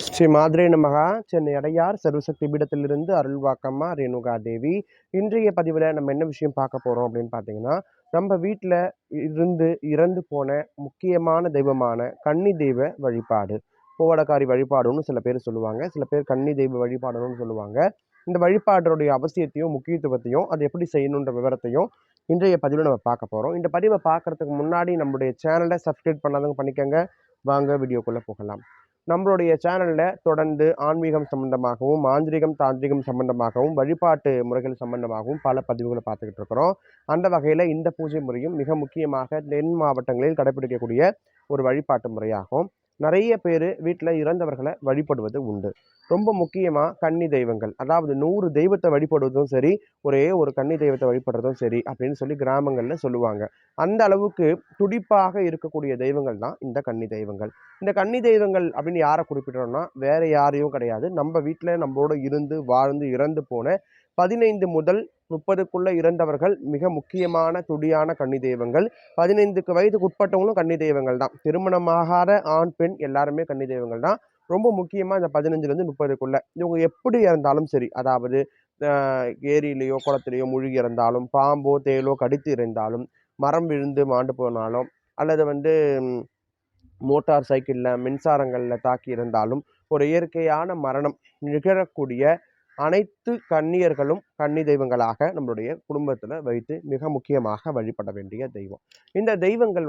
ஸ்ரீ மாத்ரே நமகா. சென்னை அடையார் சர்வசக்தி பீடத்திலிருந்து அருள்வாக்கம்மா ரேணுகா தேவி. இன்றைய பதிவில் நம்ம என்ன விஷயம் பார்க்க போகிறோம் அப்படின்னு பார்த்தீங்கன்னா, நம்ம வீட்டில் இருந்து இறந்து போன முக்கியமான தெய்வமான கன்னி தெய்வ வழிபாடு, பூவடக்காரி வழிபாடுன்னு சில பேர் சொல்லுவாங்க, சில பேர் கன்னி தெய்வ வழிபாடுன்னு சொல்லுவாங்க. இந்த வழிபாடுடைய அவசியத்தையும் முக்கியத்துவத்தையும் அது எப்படி செய்யணுன்ற விவரத்தையும் இன்றைய பதிவில் நம்ம பார்க்க போகிறோம். இந்த பதிவை பார்க்கறதுக்கு முன்னாடி நம்மளுடைய சேனலை சப்ஸ்கிரைப் பண்ணாதவங்க பண்ணிக்கோங்க. வாங்க வீடியோக்குள்ளே போகலாம். நம்மளுடைய சேனலில் தொடர்ந்து ஆன்மீகம் சம்பந்தமாகவும் மாந்திரிகம் தாந்திரிகம் சம்பந்தமாகவும் வழிபாட்டு முறைகள் சம்பந்தமாகவும் பல பதிவுகளை பார்த்துக்கிட்டு இருக்கிறோம். அந்த வகையில் இந்த பூஜை முறையும் மிக முக்கியமாக தென் மாவட்டங்களில் கடைபிடிக்கக்கூடிய ஒரு வழிபாட்டு முறையாகும். நிறைய பேர் வீட்டில் இறந்தவர்களை வழிபடுவது உண்டு. ரொம்ப முக்கியமாக கன்னி தெய்வங்கள், அதாவது 100 தெய்வத்தை வழிபடுவதும் சரி, ஒரே ஒரு கன்னி தெய்வத்தை வழிபடுறதும் சரி அப்படின்னு சொல்லி கிராமங்களில் சொல்லுவாங்க. அந்த அளவுக்கு துடிப்பாக இருக்கக்கூடிய தெய்வங்கள் தான் இந்த கன்னி தெய்வங்கள். இந்த கன்னி தெய்வங்கள் அப்படின்னு யாரை குறிப்பிடுறோம்னா வேற யாரையும் கிடையாது, நம்ம வீட்டில் நம்மளோட இருந்து வாழ்ந்து இறந்து போன 15 முதல் 30க்குள்ள இறந்தவர்கள் மிக முக்கியமான துடியான கன்னி தெய்வங்கள். 15க்கு வயதுக்கு உட்பட்டவங்களும் கன்னி தெய்வங்கள் தான். திருமணமாகாத ஆண் பெண் எல்லாருமே கன்னி தெய்வங்கள் தான். ரொம்ப முக்கியமாக இந்த 15லேருந்து 30க்குள்ள இவங்க எப்படி இறந்தாலும் சரி, அதாவது ஏரியிலையோ குளத்திலையோ மூழ்கி இறந்தாலும், பாம்போ தேலோ கடித்து இறந்தாலும், மரம் விழுந்து மாண்டு போனாலும், அல்லது மோட்டார் சைக்கிளில் மின்சாரங்களில் தாக்கி இருந்தாலும், ஒரு இயற்கையான மரணம் நிகழக்கூடிய அனைத்து கன்னியர்களும் கன்னி தெய்வங்களாக நம்மளுடைய குடும்பத்தில் வைத்து மிக முக்கியமாக வழிபட வேண்டிய தெய்வம். இந்த தெய்வங்கள்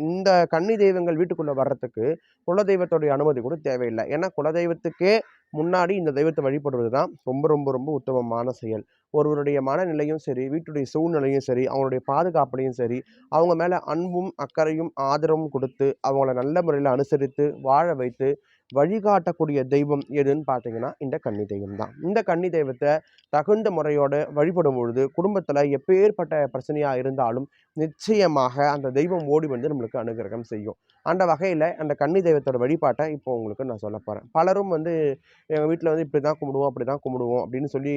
இந்த கன்னி தெய்வங்கள் வீட்டுக்குள்ளே வர்றதுக்கு குலதெய்வத்துடைய அனுமதி கூட தேவையில்லை. ஏன்னா குலதெய்வத்துக்கே முன்னாடி இந்த தெய்வத்தை வழிபடுவது தான் ரொம்ப ரொம்ப ரொம்ப உத்தமமான செயல். ஒருவருடைய மனநிலையும் சரி, வீட்டுடைய சூழ்நிலையும் சரி, அவங்களுடைய பாதுகாப்புலையும் சரி, அவங்க மேலே அன்பும் அக்கறையும் ஆதரவும் கொடுத்து அவங்கள நல்ல முறையில் அனுசரித்து வாழ வைத்து வழிகாட்டக்கூடிய தெய்வம் எதுன்னு பார்த்தீங்கன்னா இந்த கன்னி தெய்வம் தான். இந்த கன்னி தெய்வத்தை தகுந்த முறையோடு வழிபடும் பொழுது குடும்பத்தில் எப்பேற்பட்ட பிரச்சனையாக இருந்தாலும் நிச்சயமாக அந்த தெய்வம் ஓடி வந்து நம்மளுக்கு அனுகிரகம் செய்யும். அந்த வகையில் அந்த கன்னி தெய்வத்தோட வழிபாட்டை இப்போ உங்களுக்கு நான் சொல்ல போகிறேன். பலரும் எங்கள் வீட்டில் இப்படி தான் கும்பிடுவோம் அப்படி தான் கும்பிடுவோம் அப்படின்னு சொல்லி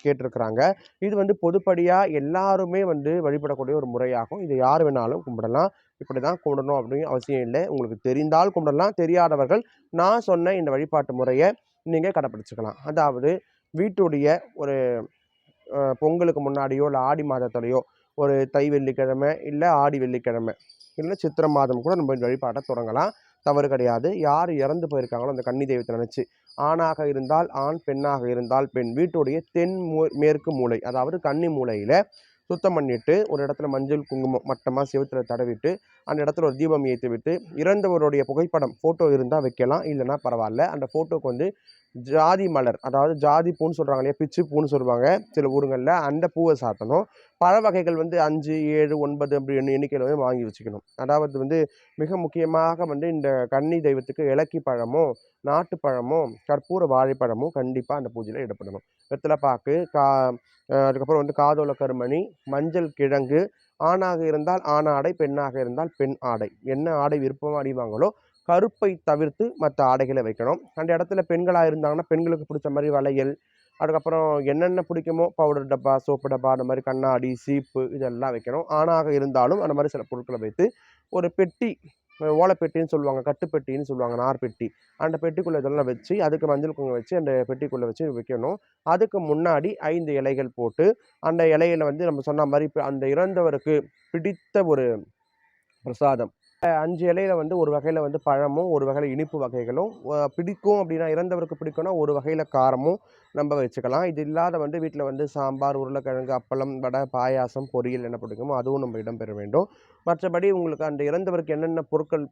கேட்டிருக்கிறாங்க. இது பொதுப்படியாக எல்லாருமே வழிபடக்கூடிய ஒரு முறையாகும். இது யார் வேணாலும் கும்பிடலாம். இப்படி தான் கும்பிடணும் அப்படின்னு அவசியம் இல்லை. உங்களுக்கு தெரிந்தால் கும்பிடலாம், தெரியாதவர்கள் நான் சொன்ன இந்த வழிபாட்டு முறையை நீங்கள் கடைப்பிடிச்சிக்கலாம். அதாவது வீட்டுடைய ஒரு பொங்கலுக்கு முன்னாடியோ இல்லை ஆடி மாதத்துலையோ ஒரு தை வெள்ளிக்கிழமை இல்லை ஆடி வெள்ளிக்கிழமை இல்லை சித்திரை மாதம் கூட நம்ம இந்த வழிபாட்டை தொடங்கலாம், தவறு கிடையாது. யார் இறந்து போயிருக்காங்களோ அந்த கன்னி தெய்வத்தை நினச்சி, ஆணாக இருந்தால் ஆண், பெண்ணாக இருந்தால் பெண், வீட்டுடைய தென் மேற்கு மூலை, அதாவது கன்னி மூலையில் சுத்தம் பண்ணிட்டு ஒரு இடத்துல மஞ்சள் குங்குமம் மட்டமாக செவுத்தில் தடவிட்டு அந்த இடத்துல ஒரு தீபம் ஏற்றி விட்டு இறந்தவருடைய புகைப்படம் ஃபோட்டோ இருந்தால் வைக்கலாம், இல்லைன்னா பரவாயில்ல. அந்த ஃபோட்டோக்கு ஜாதி மலர், அதாவது ஜாதி பூன்னு சொல்கிறாங்க இல்லையா, பிச்சு பூன்னு சொல்லுவாங்க சில ஊருங்களில், அந்த பூவை சாத்தணும். பழ வகைகள் 5, 7, 9 அப்படி எண்ணிக்கையில் வாங்கி வச்சுக்கணும். அதாவது மிக முக்கியமாக இந்த கன்னி தெய்வத்துக்கு இலக்கி பழமும் நாட்டுப்பழமோ கற்பூர வாழைப்பழமும் கண்டிப்பாக அந்த பூஜையில் இடப்படணும். வெத்தலைப்பாக்கு, அதுக்கப்புறம் காதோல கருமணி, மஞ்சள் கிழங்கு, ஆணாக இருந்தால் ஆண் ஆடை, பெண்ணாக இருந்தால் பெண் ஆடை, என்ன ஆடை விருப்பமாக அணிவாங்களோ கருப்பை தவிர்த்து மற்ற ஆடைகளை வைக்கணும். அந்த இடத்துல பெண்களாக இருந்தாங்கன்னா பெண்களுக்கு பிடிச்ச மாதிரி வளையல், அதுக்கப்புறம் என்னென்ன பிடிக்குமோ பவுடர் டப்பா, சோப்பு டப்பா, அந்த மாதிரி கண்ணாடி, சீப்பு இதெல்லாம் வைக்கணும். ஆணாக இருந்தாலும் அந்த மாதிரி சில பொருட்களை வைத்து ஒரு பெட்டி, ஓலைப்பெட்டின்னு சொல்லுவாங்க, கட்டுப்பெட்டின்னு சொல்லுவாங்க, நார் பெட்டி, அந்த பெட்டிக்குள்ளே இதெல்லாம் வச்சு அதுக்கு மஞ்சள் குங்குமம் வச்சு அந்த பெட்டிக்குள்ளே வச்சு வைக்கணும். அதுக்கு முன்னாடி 5 இலைகள் போட்டு அந்த இலையில நம்ம சொன்ன மாதிரி அந்த இறந்தவருக்கு பிடித்த ஒரு பிரசாதம் 5 இலையில ஒரு வகையில் பழமும் ஒரு வகையில் இனிப்பு வகைகளும் பிடிக்கும். அப்படின்னா இறந்தவருக்கு பிடிக்கும்னா ஒரு வகையில் காரமும் நம்ம வச்சுக்கலாம். இது இல்லாத வீட்டில் சாம்பார், உருளைக்கிழங்கு, அப்பளம், வடை, பாயாசம், பொரியல் என்ன பிடிக்குமோ அதுவும் நம்ம இடம்பெற வேண்டும். மற்றபடி உங்களுக்கு அந்த இறந்தவருக்கு என்னென்ன பொருட்கள்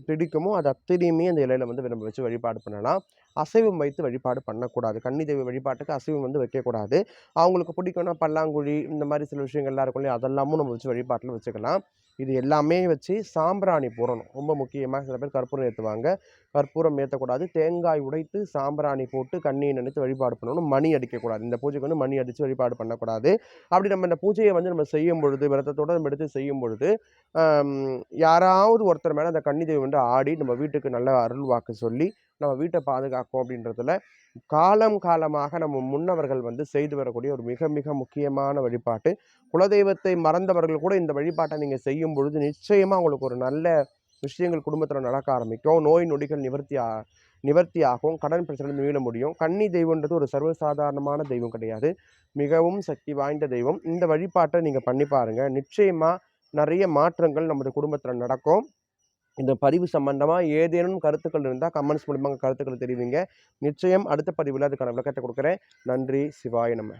பிடிக்குமோ அது அத்தனையுமே அந்த இலையில நம்ம வச்சு வழிபாடு பண்ணலாம். அசைவம் வைத்து வழிபாடு பண்ணக்கூடாது. கன்னி தெய்வ வழிபாட்டுக்கு அசைவம் வைக்கக்கூடாது. அவங்களுக்கு பிடிக்கும்னா பல்லாங்குழி இந்த மாதிரி சில விஷயங்கள்லாம் இருக்கும் இல்லையா, அதெல்லாமும் நம்ம வச்சு வழிபாட்டில் வச்சுக்கலாம். இது எல்லாமே வச்சு சாம்பிராணி போடணும். ரொம்ப முக்கியமாக சில பேர் கற்பூரம் ஏற்றுவாங்க, கற்பூரம் ஏற்றக்கூடாது. தேங்காய் உடைத்து சாம்பிராணி போட்டு கண்ணியை நினைத்து வழிபாடு பண்ணணும். மணி அடிக்கக்கூடாது. இந்த பூஜைக்கு மணி அடித்து வழிபாடு பண்ணக்கூடாது. அப்படி நம்ம இந்த பூஜையை நம்ம செய்யும் பொழுது, விரதத்தோடு நம்ம எடுத்து செய்யும் பொழுது யாராவது ஒருத்தர் மேலே அந்த கன்னி தெய்வம் ஆடி நம்ம வீட்டுக்கு நல்ல அருள் வாக்கு சொல்லி நம்ம வீட்டை பாதுகாக்கும் அப்படின்றதுல காலம் காலமாக நம்ம முன்னவர்கள் செய்து வரக்கூடிய ஒரு மிக மிக முக்கியமான வழிபாட்டு. குலதெய்வத்தை மறந்தவர்கள் கூட இந்த வழிபாட்டை நீங்கள் செய்யும் பொழுது நிச்சயமாக உங்களுக்கு ஒரு நல்ல விஷயங்கள் குடும்பத்தில் நடக்க ஆரம்பிக்கும். நோய் நொடிகள் நிவர்த்தியாகும். கடன் பிரச்சனை மீள முடியும். கன்னி தெய்வம்ன்றது ஒரு சர்வசாதாரணமான தெய்வம் கிடையாது. மிகவும் சக்தி வாய்ந்த தெய்வம். இந்த வழிபாட்டை நீங்க பண்ணி பாருங்க. நிச்சயமா நிறைய மாற்றங்கள் நமது குடும்பத்தில் நடக்கும். இந்த பதிவு சம்பந்தமா ஏதேனும் கருத்துக்கள் இருந்தால் கமெண்ட்ஸ் மூலியமா கருத்துக்களை தெரிவிங்க. நிச்சயம் அடுத்த பதிவில் அதுக்கான விளக்கத்தை கொடுக்குறேன். நன்றி. சிவாய நம.